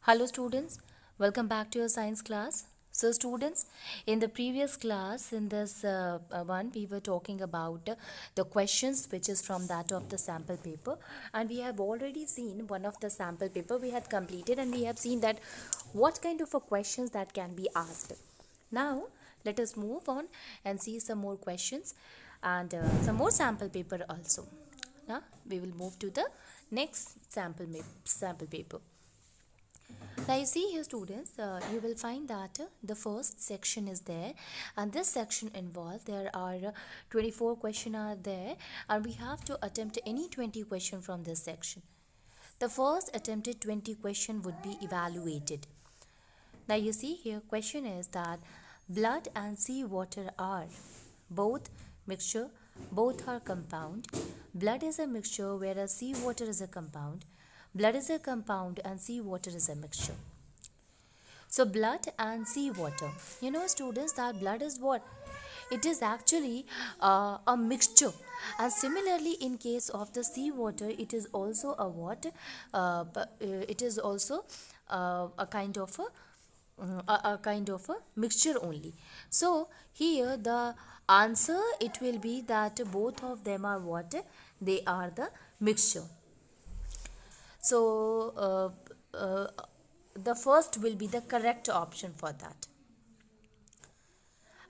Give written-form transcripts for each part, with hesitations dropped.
Hello students, welcome back to your science class. So students, in the previous class, in this one, we were talking about the questions which is from that of the sample paper, and we have already seen one of the sample paper we had completed, and we have seen that what kind of a questions that can be asked. Now let us move on and see some more questions and some more sample paper also. Now we will move to the next sample paper. Now you see here students, you will find that the first section is there, and this section involved there are 24 question are there, and we have to attempt any 20 question from this section. The first attempted 20 question would be evaluated. Now you see here question is that blood and seawater are both mixture, both are compound. Blood is a mixture whereas seawater is a compound. Blood is a compound and seawater is a mixture. So blood and seawater. You know students that blood is what? It is actually a mixture, and similarly in case of the seawater it is also a what? It is also a kind of a kind of a mixture only. So here the answer it will be that both of them are what? They are the mixture. So the first will be the correct option for that.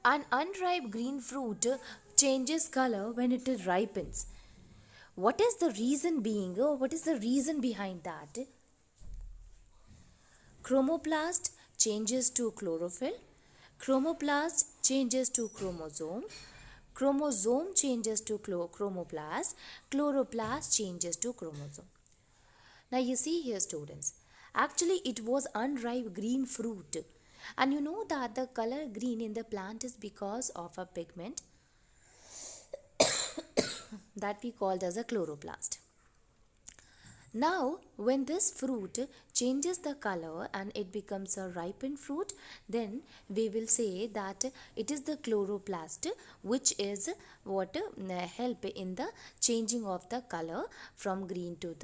An unripe green fruit changes color when it ripens. What is the reason being? What is the reason behind that? Chromoplast changes to chlorophyll. Chromoplast changes to chromosome. Chromosome changes to chromoplast. Chloroplast changes to chromosome. Now you see here students, actually it was unripe green fruit, and you know that the color green in the plant is because of a pigment that we called as a chloroplast. Now when this fruit changes the color and it becomes a ripened fruit, then we will say that it is the chloroplast which is what help in the changing of the color from green to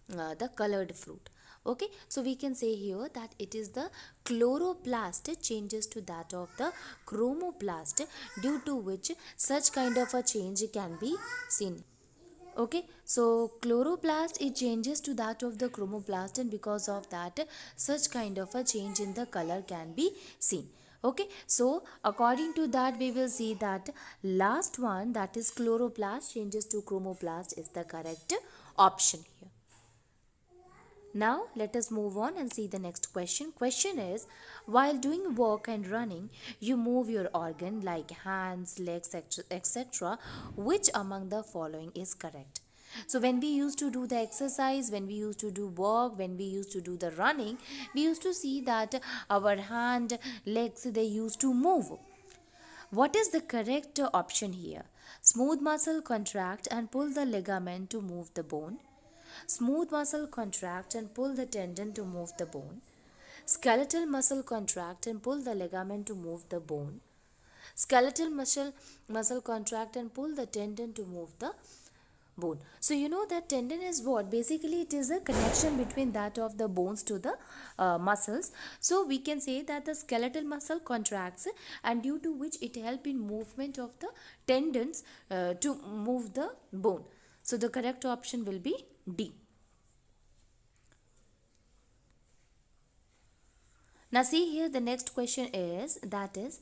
the colored fruit. Okay, so we can say here that it is the chloroplast changes to that of the chromoplast, due to which such kind of a change can be seen. Okay, so chloroplast it changes to that of the chromoplast, and because of that such kind of a change in the color can be seen. Okay, so according to that we will see that last one, that is chloroplast changes to chromoplast, is the correct option here. Now let us move on and see the next question. Question is, while doing work and running, you move your organ like hands, legs, etc. Which among the following is correct? So when we used to do the exercise, when we used to do work, when we used to do the running, we used to see that our hand, legs, they used to move. What is the correct option here? Smooth muscle contract and pull the ligament to move the bone. Smooth muscle contract and pull the tendon to move the bone. Skeletal muscle contract and pull the ligament to move the bone. Skeletal muscle contract and pull the tendon to move the bone. So you know that tendon is what? Basically it is a connection between that of the bones to the muscles. So we can say that the skeletal muscle contracts, and due to which it help in movement of the tendons to move the bone. So the correct option will be D. Now see here, the next question is, that is,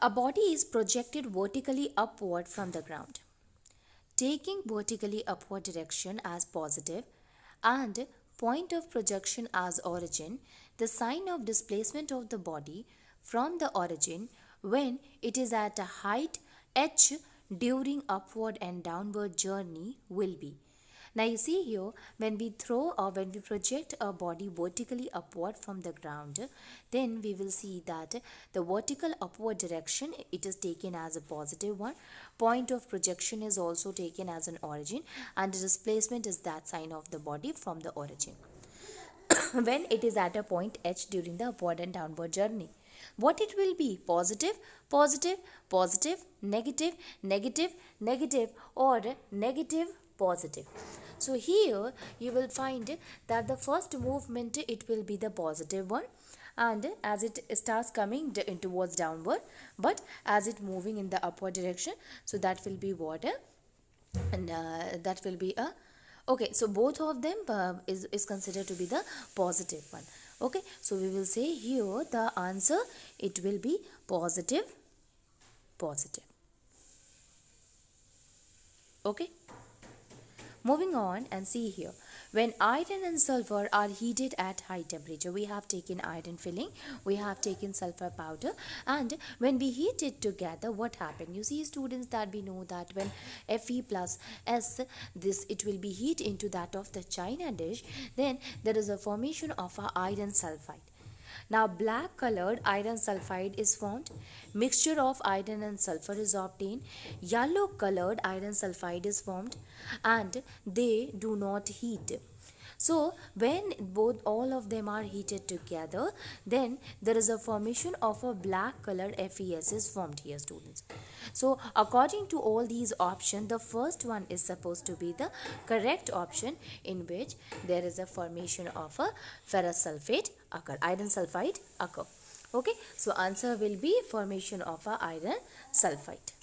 a body is projected vertically upward from the ground. Taking vertically upward direction as positive and point of projection as origin, the sign of displacement of the body from the origin when it is at a height h during upward and downward journey will be. Now you see here, when we throw or when we project a body vertically upward from the ground, then we will see that the vertical upward direction, it is taken as a positive one. Point of projection is also taken as an origin, and the displacement is that sign of the body from the origin when it is at a point h during the upward and downward journey. What it will be? Positive, positive, positive, negative, negative, negative, or negative, positive. So here you will find that the first movement, it will be the positive one, and as it starts coming towards downward, but as it moving in the upward direction, so that will be water, and that will be a okay. So both of them is considered to be the positive one. Okay, so we will say here the answer, it will be positive, positive. Okay, moving on and see here. When iron and sulfur are heated at high temperature, we have taken iron filling, we have taken sulfur powder, and when we heat it together, what happened? You see, students, that we know that when Fe plus S, this it will be heat into that of the china dish, then there is a formation of a iron sulfide. Now black colored iron sulfide is formed, mixture of iron and sulfur is obtained, yellow colored iron sulfide is formed, and they do not heat. So when both all of them are heated together, then there is a formation of a black colored FeS is formed here, students. So according to all these options, the first one is supposed to be the correct option, in which there is a formation of a ferrous sulfate occur, iron sulfide occur. Okay, so answer will be formation of a iron sulfide.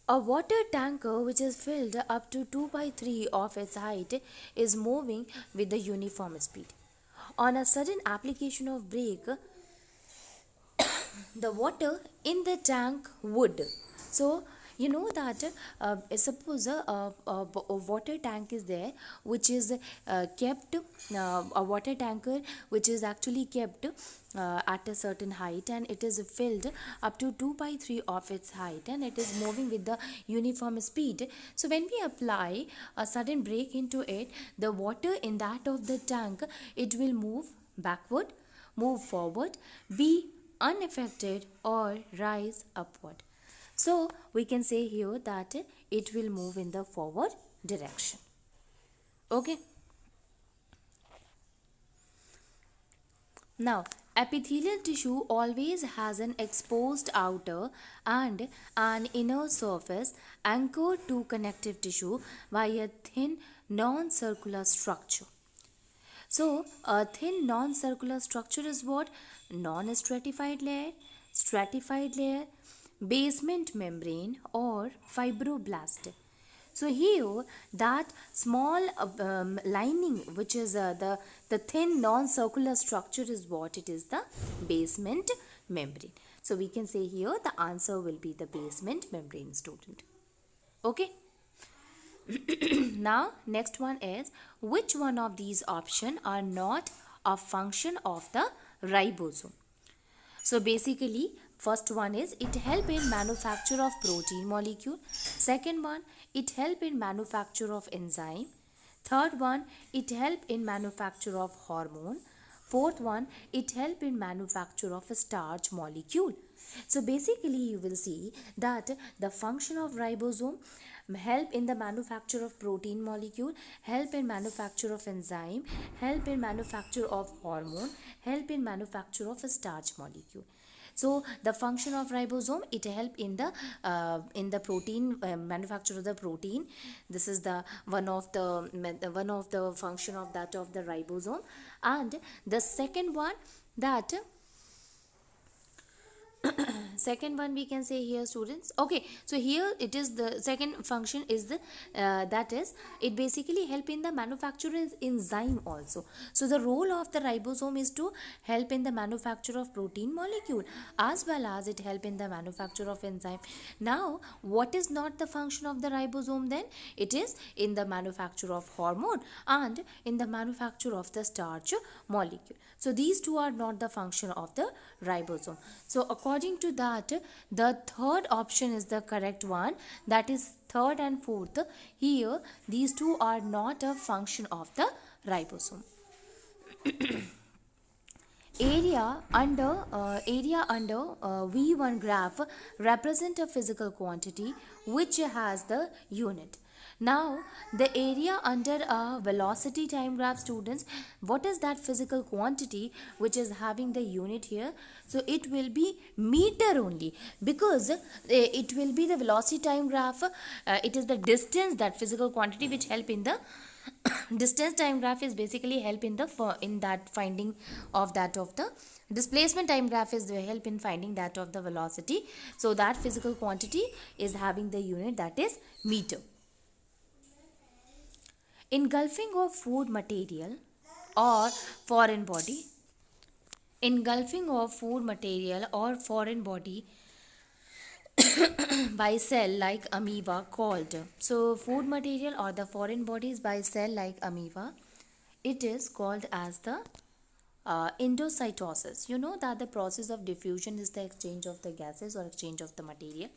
A water tanker which is filled up to 2 by 3 of its height is moving with the uniform speed. On a sudden application of brake, the water in the tank would. So you know that suppose a water tank is there, which is kept, a water tanker which is actually kept at a certain height, and it is filled up to 2 by 3 of its height, and it is moving with the uniform speed. So when we apply a sudden brake into it, the water in that of the tank, it will move backward, move forward, be unaffected, or rise upward. So we can say here that it will move in the forward direction. Okay. Now epithelial tissue always has an exposed outer and an inner surface anchored to connective tissue by a thin non-circular structure. So a thin non-circular structure is what? Non-stratified layer, stratified layer, basement membrane, or fibroblast. So here that small lining, which is the thin non-circular structure, is what? It is the basement membrane. So we can say here the answer will be the basement membrane, student. Okay. Now next one is, which one of these options are not a function of the ribosome? So basically, first one is, it help in manufacture of protein molecule. Second one, it help in manufacture of enzyme. Third one, it help in manufacture of hormone. Fourth one, it help in manufacture of a starch molecule. So basically you will see that the function of ribosome: help in the manufacture of protein molecule, help in manufacture of enzyme, help in manufacture of hormone, help in manufacture of a starch molecule. So the function of ribosome, it help in the protein manufacture of the protein. This is the one of the function of that of the ribosome. And the second one, that second one we can say here, students. Okay, so here it is, the second function is the that is, it basically help in the manufacture of enzyme also. So the role of the ribosome is to help in the manufacture of protein molecule, as well as it help in the manufacture of enzyme. Now what is not the function of the ribosome then? It is in the manufacture of hormone and in the manufacture of the starch molecule. So these two are not the function of the ribosome. So according to that, the third option is the correct one, that is third and fourth. Here these two are not a function of the ribosome. Area under V1 graph represent a physical quantity which has the unit. Now, the area under a velocity time graph, students, what is that physical quantity which is having the unit here? So it will be meter only, because it will be the velocity time graph. It is the distance, that physical quantity which help in the distance time graph is basically help in the in that finding of that of the displacement time graph is the help in finding that of the velocity. So that physical quantity is having the unit that is meter. Engulfing of food material or foreign body. Engulfing of food material or foreign body by cell like amoeba called. So food material or the foreign bodies by cell like amoeba, it is called as the endocytosis. You know that the process of diffusion is the exchange of the gases or exchange of the material.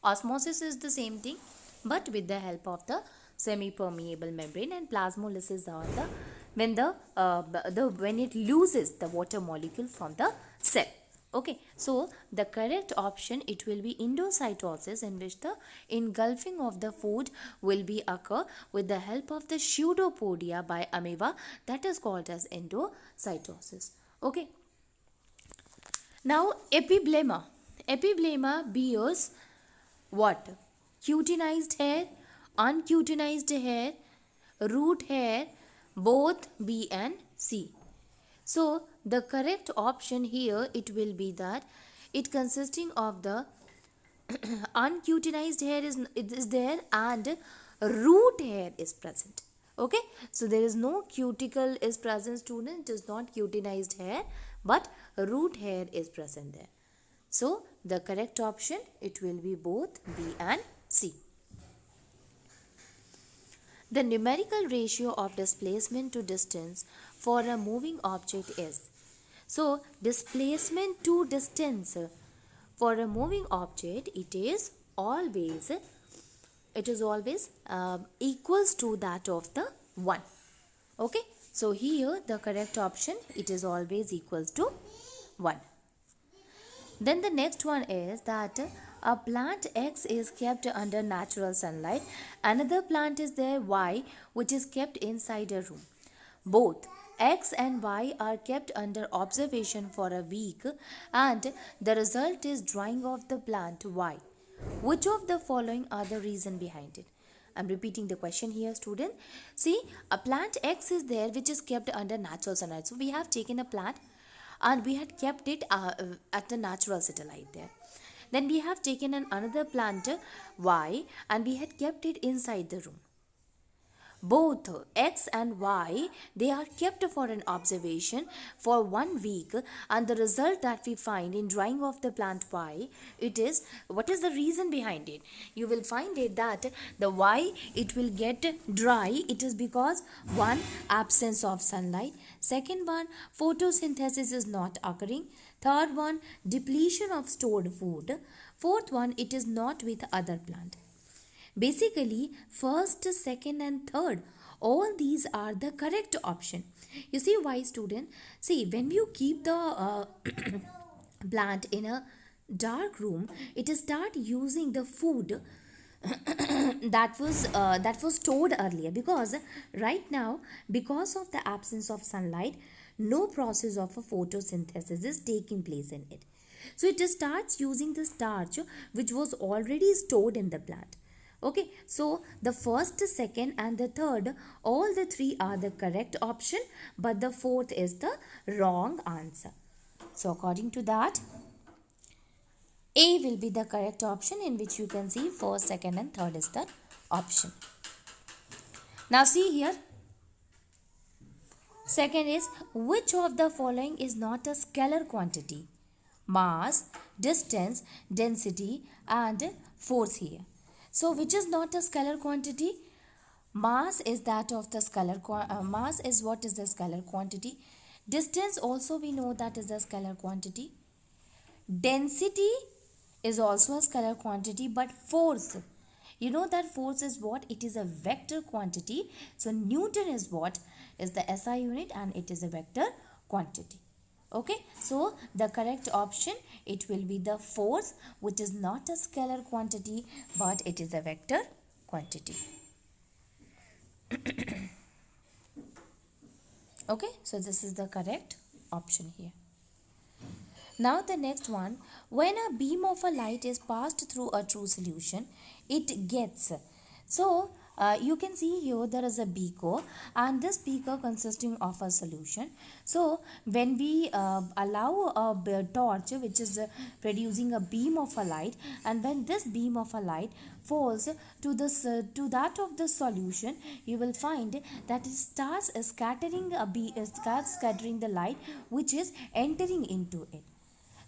Osmosis is the same thing, but with the help of the semi-permeable membrane, and plasmolysis are the when it loses the water molecule from the cell. Okay, so the correct option, it will be endocytosis, in which the engulfing of the food will be occur with the help of the pseudopodia by amoeba, that is called as endocytosis. Okay, now epiblema. Epiblema bears what? Cutinized hair, uncutinized hair, root hair, both B and C. So the correct option here, it will be that it consisting of the uncutinized hair is there and root hair is present. Okay, so there is no cuticle is present, student. It is not cutinized hair, but root hair is present there. So the correct option, it will be both B and C. The numerical ratio of displacement to distance for a moving object is. So displacement to distance for a moving object, it is always equals to that of the 1. Okay, so here the correct option, it is always equals to 1. Then the next one is that a plant X is kept under natural sunlight. Another plant is there Y, which is kept inside a room. Both X and Y are kept under observation for a week, and the result is drying of the plant Y. Which of the following are the reason behind it? I'm repeating the question here, student. See, a plant X is there which is kept under natural sunlight. So we have taken a plant and we had kept it at the natural satellite there. Then we have taken another plant Y and we had kept it inside the room. Both X and Y, they are kept for an observation for 1 week, and the result that we find in drying of the plant Y, it is, what is the reason behind it? You will find it that the Y, it will get dry. It is because, one, absence of sunlight. Second one, photosynthesis is not occurring. Third one, depletion of stored food. Fourth one, it is not with other plant. Basically, first, second and third, all these are the correct option. You see why, student? See, when you keep the plant in a dark room, it start using the food that was stored earlier, because right now, because of the absence of sunlight, no process of a photosynthesis is taking place in it. So it starts using the starch which was already stored in the plant. Okay, so the first, second and the third, all the three are the correct option, but the fourth is the wrong answer. So according to that, A will be the correct option, in which you can see first, second and third is the option. Now see here, second is, which of the following is not a scalar quantity? Mass, distance, density and force here. So which is not a scalar quantity? Mass is that of the scalar mass is what is the scalar quantity. Distance also we know that is a scalar quantity. Density is also a scalar quantity, but force, you know that force is what? It is a vector quantity. So Newton is what? Is the SI unit, and it is a vector quantity. Okay, so the correct option, it will be the force, which is not a scalar quantity, but it is a vector quantity. Okay, so this is the correct option here. Now the next one, when a beam of a light is passed through a true solution, it gets. So you can see here there is a beaker, and this beaker consisting of a solution. So when we allow a torch which is producing a beam of a light, and when this beam of a light falls to this to that of the solution, you will find that it starts starts scattering the light which is entering into it.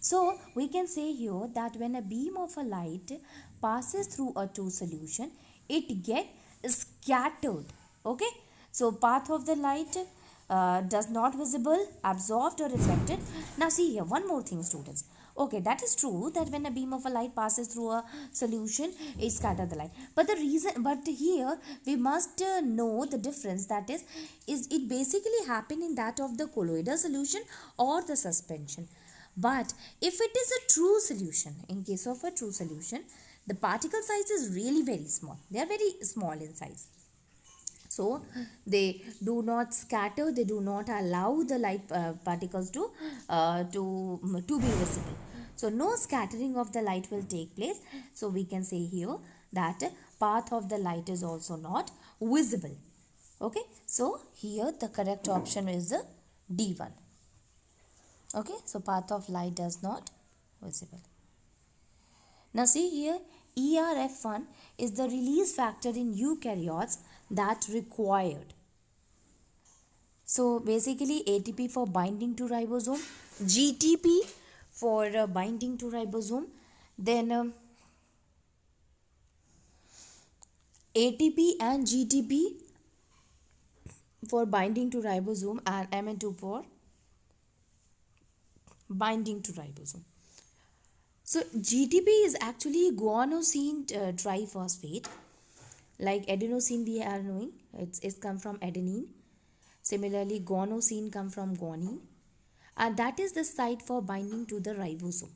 So we can say here that when a beam of a light passes through a two solution, it gets scattered. Okay. So path of the light does not visible, absorbed or reflected. Now see here one more thing, students. Okay, that is true that when a beam of a light passes through a solution, it scatters the light. But here we must know the difference. That is it basically happen in that of the colloidal solution or the suspension. But if it is a true solution, in case of a true solution, the particle size is really very small. They are very small in size. So they do not scatter. They do not allow the light particles to be visible. So no scattering of the light will take place. So we can say here that path of the light is also not visible. Okay. So here the correct option is D1. Okay, so path of light does not visible. Now see here, ERF1 is the release factor in eukaryotes that required. So basically ATP for binding to ribosome, GTP for binding to ribosome, then ATP and GTP for binding to ribosome, and MN2 for binding to ribosome. So GTP is actually guanosine triphosphate. Like adenosine we are knowing, it's come from adenine. Similarly, guanosine come from guanine. And that is the site for binding to the ribosome.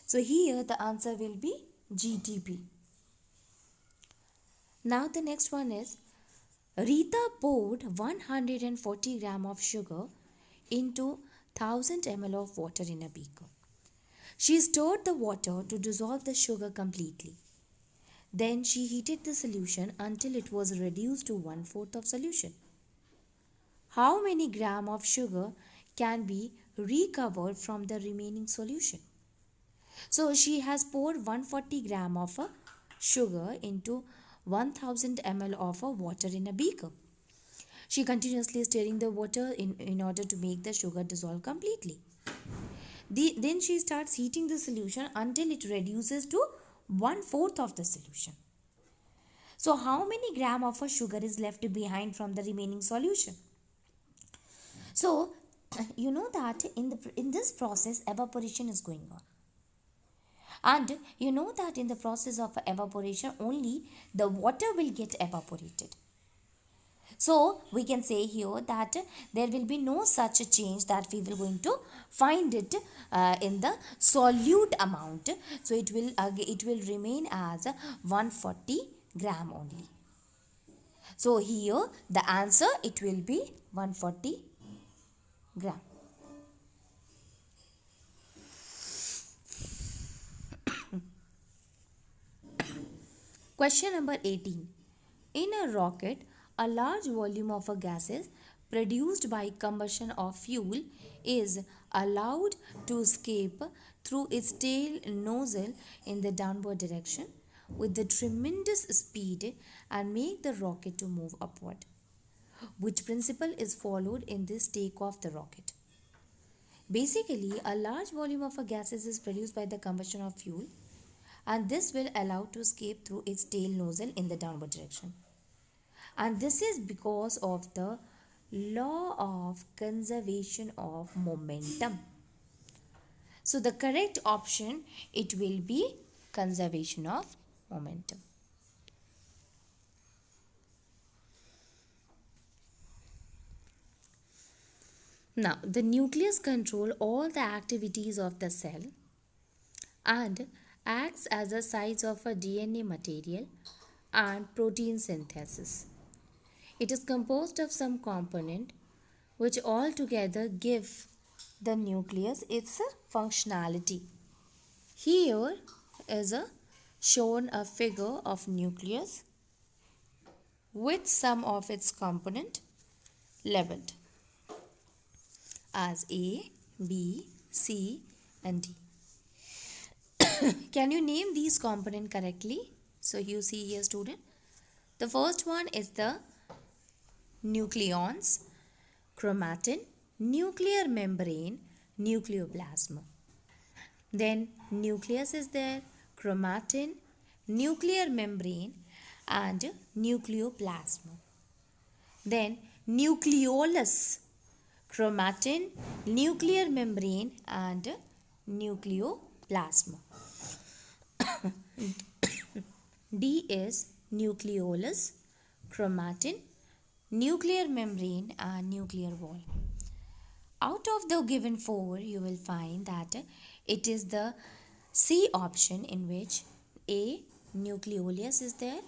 So here the answer will be GTP. Now the next one is, Rita poured 140 gram of sugar into 1000 ml of water in a beaker. She stirred the water to dissolve the sugar completely. Then she heated the solution until it was reduced to 1/4 of solution. How many gram of sugar can be recovered from the remaining solution? So she has poured 140 gram of sugar into 1000 ml of water in a beaker. She continuously stirring the water in order to make the sugar dissolve completely. Then she starts heating the solution until it reduces to 1/4 of the solution. So how many gram of sugar is left behind from the remaining solution? So you know that in this process evaporation is going on. And you know that in the process of evaporation only the water will get evaporated. So we can say here that there will be no such a change that we will going to find it in the solute amount. So it will remain as 140 gram only. So here the answer it will be 140 gram. Question number 18. In a rocket, a large volume of a gases produced by combustion of fuel is allowed to escape through its tail nozzle in the downward direction with the tremendous speed and make the rocket to move upward. Which principle is followed in this takeoff the rocket? Basically, a large volume of a gases is produced by the combustion of fuel, and this will allow to escape through its tail nozzle in the downward direction. And this is because of the law of conservation of momentum. So the correct option it will be conservation of momentum. Now the nucleus control all the activities of the cell and acts as a size of a DNA material and protein synthesis. It is composed of some component which all together give the nucleus its functionality. Here is shown a figure of nucleus with some of its component labeled as A, B, C and D. Can you name these components correctly? So you see here, student, the first one is the nucleons, chromatin, nuclear membrane, nucleoplasm. Then nucleus is there, chromatin, nuclear membrane and nucleoplasm. Then nucleolus, chromatin, nuclear membrane and nucleoplasm. D is nucleolus, chromatin, nuclear membrane and nuclear wall. Out of the given four, you will find that it is the C option, in which A, nucleolus is there,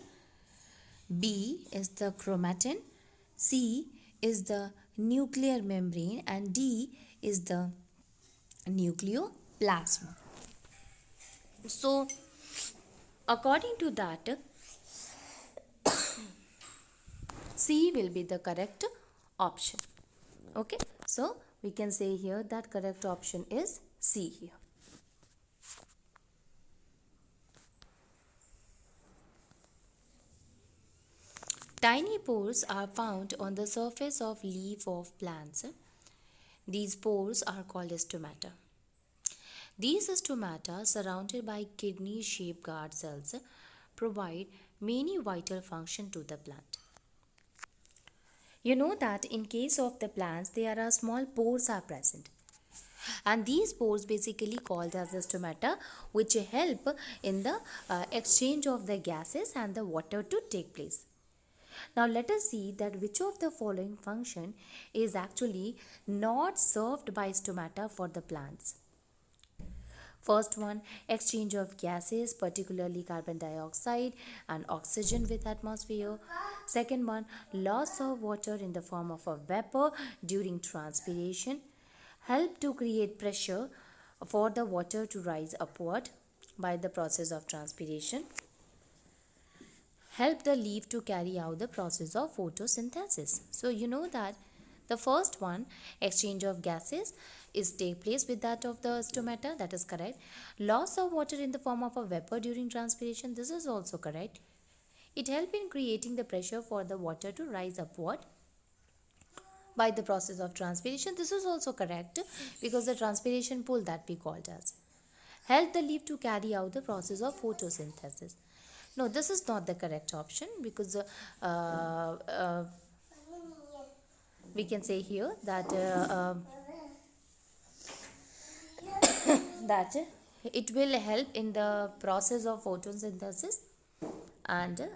B is the chromatin, C is the nuclear membrane and D is the nucleoplasm. So according to that, C will be the correct option. Okay, so we can say here that correct option is C here. Tiny pores are found on the surface of leaf of plants. These pores are called stomata. These stomata, surrounded by kidney-shaped guard cells, provide many vital functions to the plant. You know that in case of the plants, there are small pores are present. And these pores basically called as the stomata, which help in the exchange of the gases and the water to take place. Now let us see that which of the following function is actually not served by stomata for the plants. First one, exchange of gases, particularly carbon dioxide and oxygen with atmosphere. Second one, loss of water in the form of a vapor during transpiration. Help to create pressure for the water to rise upward by the process of transpiration. Help the leaf to carry out the process of photosynthesis. So you know that the first one, exchange of gases, is take place with that of the stomata, that is correct. Loss of water in the form of a vapor during transpiration, this is also correct. It helps in creating the pressure for the water to rise upward by the process of transpiration, this is also correct, because the transpiration pull that we called as. Help the leaf to carry out the process of photosynthesis. No, this is not the correct option, because we can say here that that it will help in the process of photosynthesis, and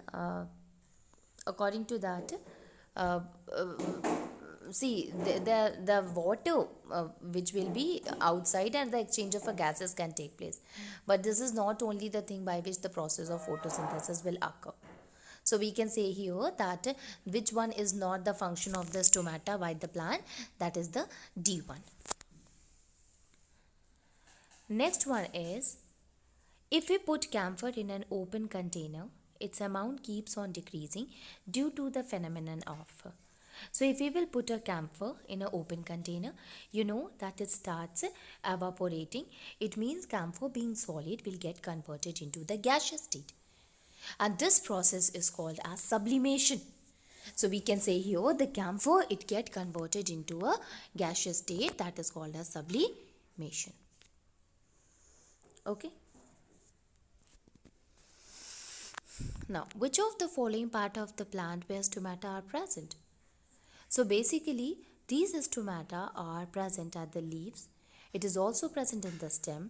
according to that, see the water which will be outside and the exchange of gases can take place, but this is not only the thing by which the process of photosynthesis will occur. So we can say here that which one is not the function of the stomata by the plant, that is the D one. Next one is, if we put camphor in an open container, its amount keeps on decreasing due to the phenomenon of. So if we will put a camphor in an open container, you know that it starts evaporating. It means camphor being solid will get converted into the gaseous state. And this process is called as sublimation. So we can say here the camphor, it get converted into a gaseous state, that is called as sublimation. Okay. Now, which of the following part of the plant where stomata are present? So basically, these stomata are present at the leaves. It is also present in the stem.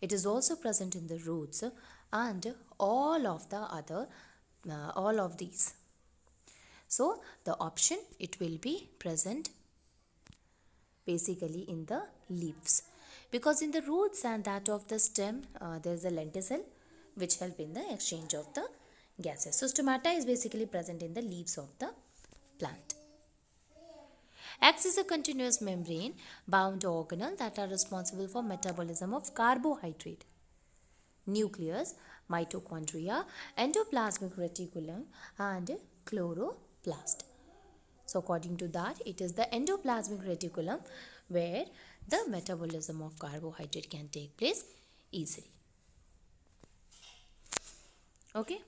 It is also present in the roots and all of these. So the option, it will be present basically in the leaves, because in the roots and that of the stem there is a lenticel which help in the exchange of the gases. So stomata is basically present in the leaves of the plant. Eggs is a continuous membrane bound organelle that are responsible for metabolism of carbohydrate. Nucleus, mitochondria, endoplasmic reticulum, and chloroplast. So according to that, it is the endoplasmic reticulum where the metabolism of carbohydrate can take place easily. Okay.